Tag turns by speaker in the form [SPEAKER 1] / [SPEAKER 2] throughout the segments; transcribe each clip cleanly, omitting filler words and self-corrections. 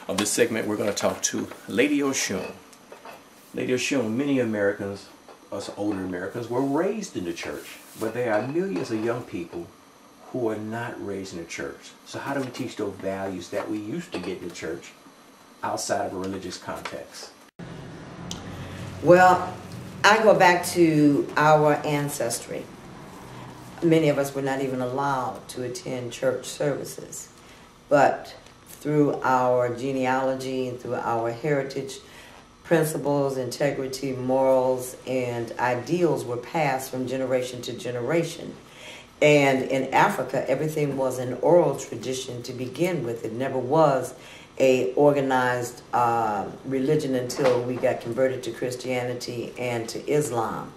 [SPEAKER 1] Of this segment, we're going to talk to Lady Oshun. Lady Oshun, many Americans, us older Americans, were raised in the church, but there are millions of young people who are not raised in the church. So how do we teach those values that we used to get in the church outside of a religious context?
[SPEAKER 2] Well, I go back to our ancestry. Many of us were not even allowed to attend church services, but through our genealogy and through our heritage, principles, integrity, morals, and ideals were passed from generation to generation. And in Africa, everything was an oral tradition to begin with. It never was a organized religion until we got converted to Christianity and to Islam.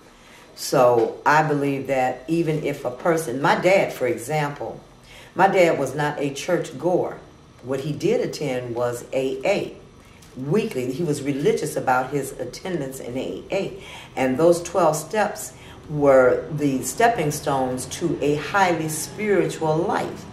[SPEAKER 2] So I believe that even if a person, my dad, for example, my dad was not a church goer. What he did attend was AA weekly. He was religious about his attendance in AA. And those 12 steps were the stepping stones to a highly spiritual life.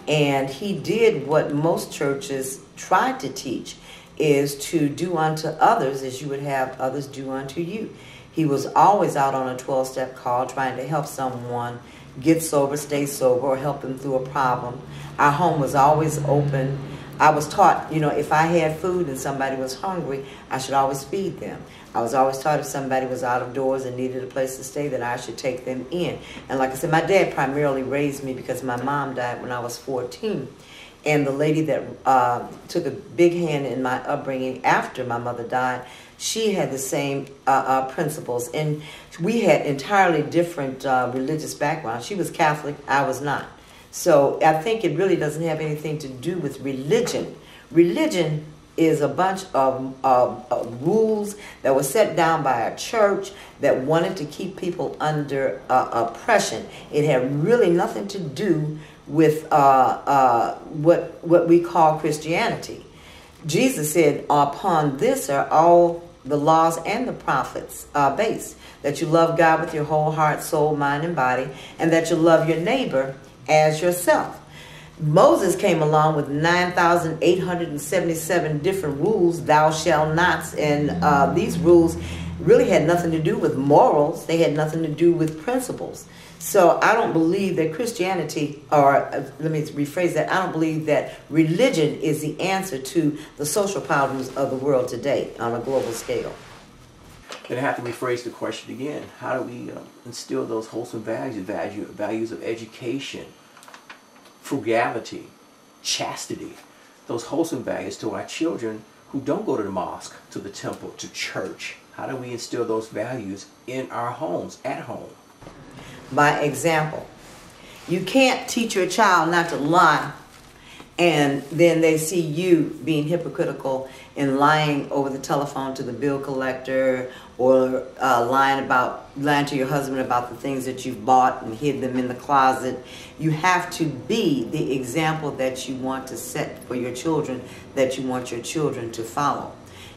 [SPEAKER 2] And he did what most churches try to teach, is to do unto others as you would have others do unto you. He was always out on a 12-step call trying to help someone get sober, stay sober, or help them through a problem. Our home was always open. I was taught, you know, if I had food and somebody was hungry, I should always feed them. I was always taught if somebody was out of doors and needed a place to stay, that I should take them in. And like I said, my dad primarily raised me because my mom died when I was 14. And the lady that took a big hand in my upbringing after my mother died, she had the same principles. And we had entirely different religious backgrounds. She was Catholic, I was not. So I think it really doesn't have anything to do with religion. Religion is a bunch of rules that were set down by a church that wanted to keep people under oppression. It had really nothing to do with what we call Christianity. Jesus said, upon this are all the laws and the prophets based, that you love God with your whole heart, soul, mind, and body, and that you love your neighbor as yourself. Moses came along with 9,877 different rules, thou shalt nots, and these rules really had nothing to do with morals. They had nothing to do with principles. So I don't believe that Christianity, or let me rephrase that, I don't believe that religion is the answer to the social problems of the world today on a global scale.
[SPEAKER 1] Then I have to rephrase the question again. How do we instill those wholesome values of education, frugality, chastity, those wholesome values to our children who don't go to the mosque, to the temple, to church? How do we instill those values in our homes, at home?
[SPEAKER 2] By example. You can't teach your child not to lie, and then they see you being hypocritical and lying over the telephone to the bill collector, or lying to your husband about the things that you've bought and hid them in the closet. You have to be the example that you want to set for your children, that you want your children to follow.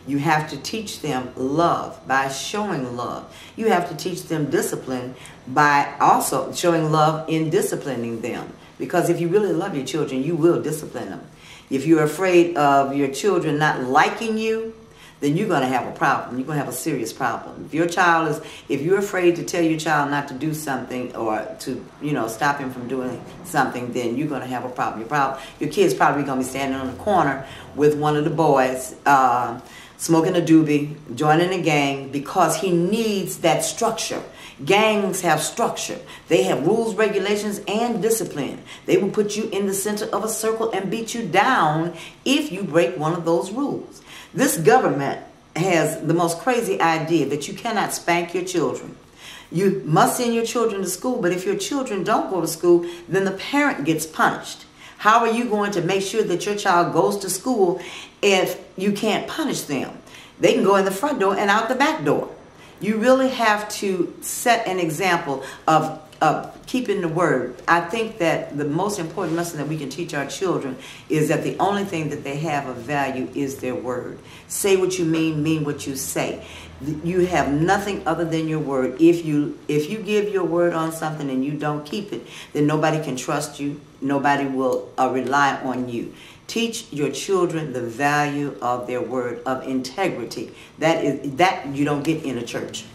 [SPEAKER 2] You have to teach them love by showing love. You have to teach them discipline by also showing love in disciplining them. Because if you really love your children, you will discipline them. If you're afraid of your children not liking you, then you're going to have a problem. You're going to have a serious problem. If you're afraid to tell your child not to do something, or to, stop him from doing something, then you're going to have a problem. Your kid's probably going to be standing on the corner with one of the boys, smoking a doobie, joining a gang, because he needs that structure. Gangs have structure. They have rules, regulations, and discipline. They will put you in the center of a circle and beat you down if you break one of those rules. This government has the most crazy idea that you cannot spank your children. You must send your children to school, but if your children don't go to school, then the parent gets punished. How are you going to make sure that your child goes to school if you can't punish them? They can go in the front door and out the back door. You really have to set an example of keeping the word. I think that the most important lesson that we can teach our children is that the only thing that they have of value is their word. Say what you mean what you say. You have nothing other than your word. If you give your word on something and you don't keep it, then nobody can trust you. Nobody will rely on you. Teach your children the value of their word, of integrity. That you don't get in a church.